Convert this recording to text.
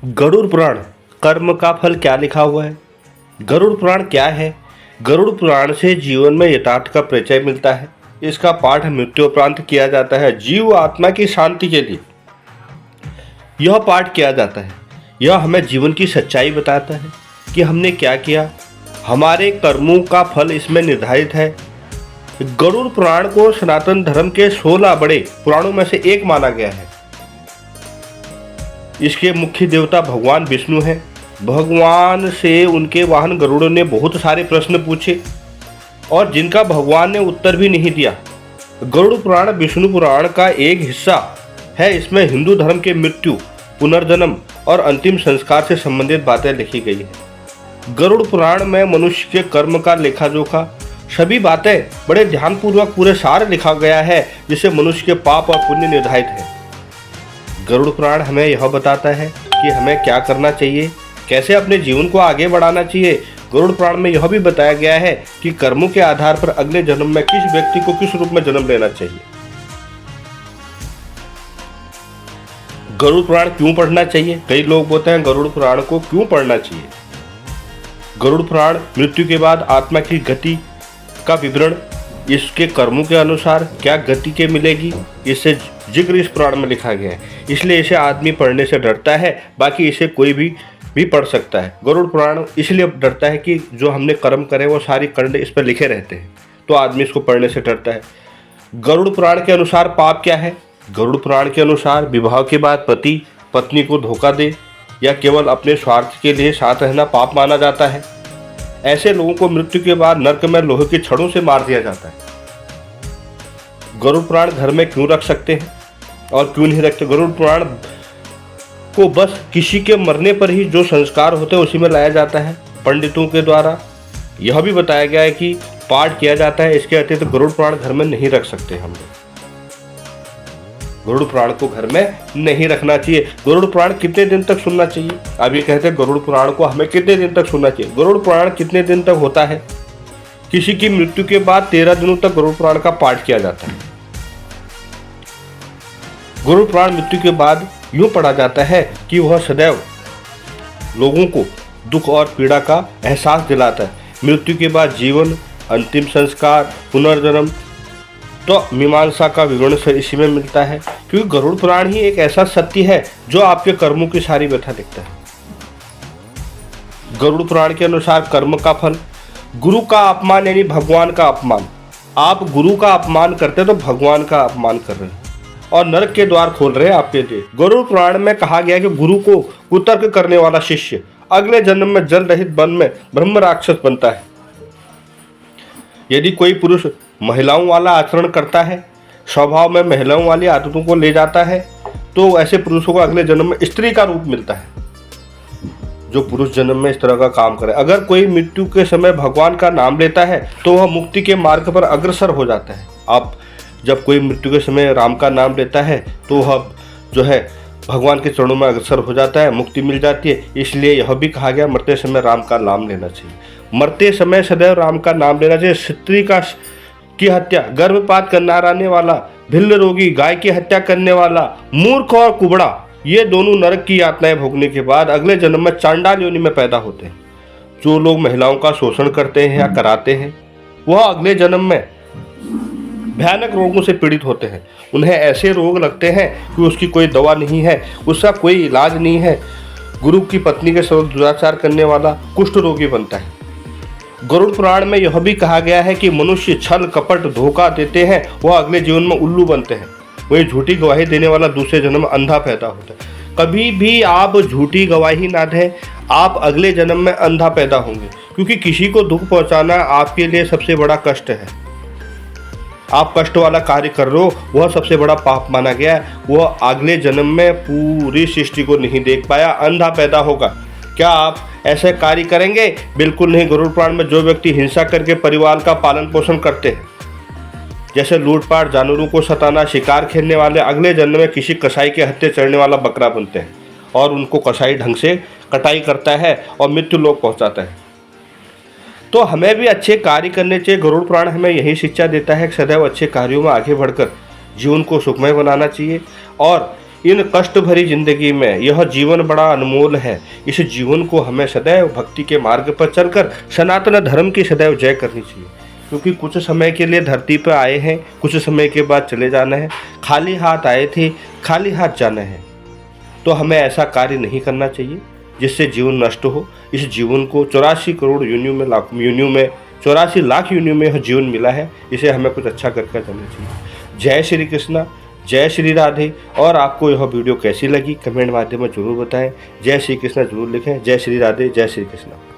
गरुड़ पुराण कर्म का फल क्या लिखा हुआ है? गरुड़ पुराण क्या है? गरुड़ पुराण से जीवन में यथार्थ का परिचय मिलता है। इसका पाठ मृत्युपरांत किया जाता है। जीव आत्मा की शांति के लिए यह पाठ किया जाता है। यह हमें जीवन की सच्चाई बताता है कि हमने क्या किया, हमारे कर्मों का फल इसमें निर्धारित है। गरुड़ पुराण को सनातन धर्म के 16 बड़े पुराणों में से एक माना गया है। इसके मुख्य देवता भगवान विष्णु हैं। भगवान से उनके वाहन गरुड़ ने बहुत सारे प्रश्न पूछे और जिनका भगवान ने उत्तर भी नहीं दिया। गरुड़ पुराण विष्णु पुराण का एक हिस्सा है। इसमें हिंदू धर्म के मृत्यु, पुनर्जन्म और अंतिम संस्कार से संबंधित बातें लिखी गई है। गरुड़ पुराण में मनुष्य के कर्म का लेखा जोखा सभी बातें बड़े ध्यानपूर्वक पूरे सार लिखा गया है, जिससे मनुष्य के पाप और पुण्य निर्धारित है। गरुड़ पुराण हमें यह बताता है कि हमें क्या करना चाहिए, कैसे अपने जीवन को आगे बढ़ाना चाहिए। गरुड़ पुराण में यह भी बताया गया है कि कर्मों के आधार पर अगले जन्म में किस व्यक्ति को किस रूप में जन्म लेना चाहिए। गरुड़ पुराण क्यों पढ़ना चाहिए? कई लोग बोलते हैं गरुड़ पुराण को क्यों पढ़ना चाहिए। गरुड़ पुराण मृत्यु के बाद आत्मा की गति का विवरण, इसके कर्मों के अनुसार क्या गति के मिलेगी, इससे जिक्र इस पुराण में लिखा गया है। इसलिए इसे आदमी पढ़ने से डरता है, बाकी इसे कोई भी पढ़ सकता है। गरुड़ पुराण इसलिए डरता है कि जो हमने कर्म करे वो सारी कंड इस पर लिखे रहते हैं, तो आदमी इसको पढ़ने से डरता है। गरुड़ पुराण के अनुसार पाप क्या है? गरुड़ पुराण के अनुसार विवाह के बाद पति पत्नी को धोखा दे या केवल अपने स्वार्थ के लिए साथ रहना पाप माना जाता है। ऐसे लोगों को मृत्यु के बाद नरक में लोहे की छड़ों से मार दिया जाता है। गरुड़ पुराण घर में क्यों रख सकते हैं और क्यों नहीं रखते? गरुड़ पुराण को बस किसी के मरने पर ही जो संस्कार होते हैं उसी में लाया जाता है। पंडितों के द्वारा यह भी बताया गया है कि पाठ किया जाता है। इसके अतिरिक्त गरुड़ पुराण घर में नहीं रख सकते हम लोग। गरुड़ पुराण को घर में नहीं रखना चाहिए। गरुड़ पुराण कितने दिन तक सुनना चाहिए? अब ये कहते हैं गरुड़ पुराण को हमें कितने दिन तक सुनना चाहिए। गरुड़ पुराण कितने दिन तक होता है? किसी की मृत्यु के बाद 13 दिनों तक गरुड़ पुराण का पाठ किया जाता है। गरुड़ पुराण मृत्यु के बाद यूं पढ़ा जाता है कि वह सदैव लोगों को दुख और पीड़ा का एहसास दिलाता है। मृत्यु के बाद जीवन, अंतिम संस्कार, पुनर्जन्म, तो मीमांसा का विवरण से इसी में मिलता है, क्योंकि गरुड़ पुराण ही एक ऐसा सत्य है जो आपके कर्मों की सारी व्यथा लिखता है। गरुड़ पुराण के अनुसार कर्म का फल, गुरु का अपमान यानी भगवान का अपमान। आप गुरु का अपमान करते हैं तो भगवान का अपमान कर रहे हैं और नरक के द्वार खोल रहे हैं आपके लिए। गरुड़ पुराण में कहा गया कि गुरु को कुतर्क करने वाला शिष्य अगले जन्म में जल रहित वन में ब्रह्म राक्षस बनता है। यदि कोई पुरुष महिलाओं वाला आचरण करता है, स्वभाव में महिलाओं वाली आदतों को ले जाता है, तो ऐसे पुरुषों को अगले जन्म में स्त्री का रूप मिलता है, जो पुरुष जन्म में इस तरह का काम करे। अगर कोई मृत्यु के समय भगवान का नाम लेता है तो वह मुक्ति के मार्ग पर अग्रसर हो जाता है। आप जब कोई मृत्यु के समय राम का नाम लेता है तो वह जो है भगवान के चरणों में अग्रसर हो जाता है, मुक्ति मिल जाती है। इसलिए यह भी कहा गया मरते समय राम का नाम लेना चाहिए। मरते समय सदैव राम का नाम लेना चाहिए। स्त्री की हत्या, गर्भपात कराने वाला, भिल्ल रोगी, गाय की हत्या करने वाला, मूर्ख और कुबड़ा, ये दोनों नरक की यातनाएं भोगने के बाद अगले जन्म में चांडाल योनि में पैदा होते हैं। जो लोग महिलाओं का शोषण करते हैं या कराते हैं वह अगले जन्म में भयानक रोगों से पीड़ित होते हैं। उन्हें ऐसे रोग लगते हैं कि उसकी कोई दवा नहीं है, उसका कोई इलाज नहीं है। गुरु की पत्नी के साथ दुराचार करने वाला कुष्ठ रोगी बनता है। गरुड़ पुराण में यह भी कहा गया है कि मनुष्य छल कपट धोखा देते हैं वह अगले जीवन में उल्लू बनते हैं। वही झूठी गवाही देने वाला दूसरे जन्म में अंधा पैदा होता है। कभी भी आप झूठी गवाही ना दें, आप अगले जन्म में अंधा पैदा होंगे, क्योंकि किसी को दुख पहुंचाना आपके लिए सबसे बड़ा कष्ट है। आप कष्ट वाला कार्य कर रहे हो, वह सबसे बड़ा पाप माना गया है। वह अगले जन्म में पूरी सृष्टि को नहीं देख पाया, अंधा पैदा होगा। क्या आप ऐसे कार्य करेंगे? बिल्कुल नहीं। गरुड़ पुराण में जो व्यक्ति हिंसा करके परिवार का पालन पोषण करते हैं, जैसे लूटपाट, जानवरों को सताना, शिकार खेलने वाले, अगले जन्म में किसी कसाई के हत्थे चढ़ने वाला बकरा बनते हैं और उनको कसाई ढंग से कटाई करता है और मृत्यु लोक पहुंचाता है। तो हमें भी अच्छे कार्य करने चाहिए। गरुड़ पुराण हमें यही शिक्षा देता है कि सदैव अच्छे कार्यों में आगे बढ़कर जीवन को सुखमय बनाना चाहिए और इन कष्ट भरी जिंदगी में यह जीवन बड़ा अनमोल है। इस जीवन को हमें सदैव भक्ति के मार्ग पर चलकर सनातन धर्म की सदैव जय करनी चाहिए, क्योंकि कुछ समय के लिए धरती पर आए हैं, कुछ समय के बाद चले जाना है। खाली हाथ आए थे, खाली हाथ जाना है। तो हमें ऐसा कार्य नहीं करना चाहिए जिससे जीवन नष्ट हो। इस जीवन को 84 करोड़ योनियों में 84 लाख योनियों में यह जीवन मिला है, इसे हमें कुछ अच्छा करके जाना चाहिए। जय श्री कृष्णा, जय श्री राधे। और आपको यह वीडियो कैसी लगी कमेंट माध्यम में जरूर बताएं। जय श्री कृष्णा जरूर लिखें। जय श्री राधे, जय श्री कृष्णा।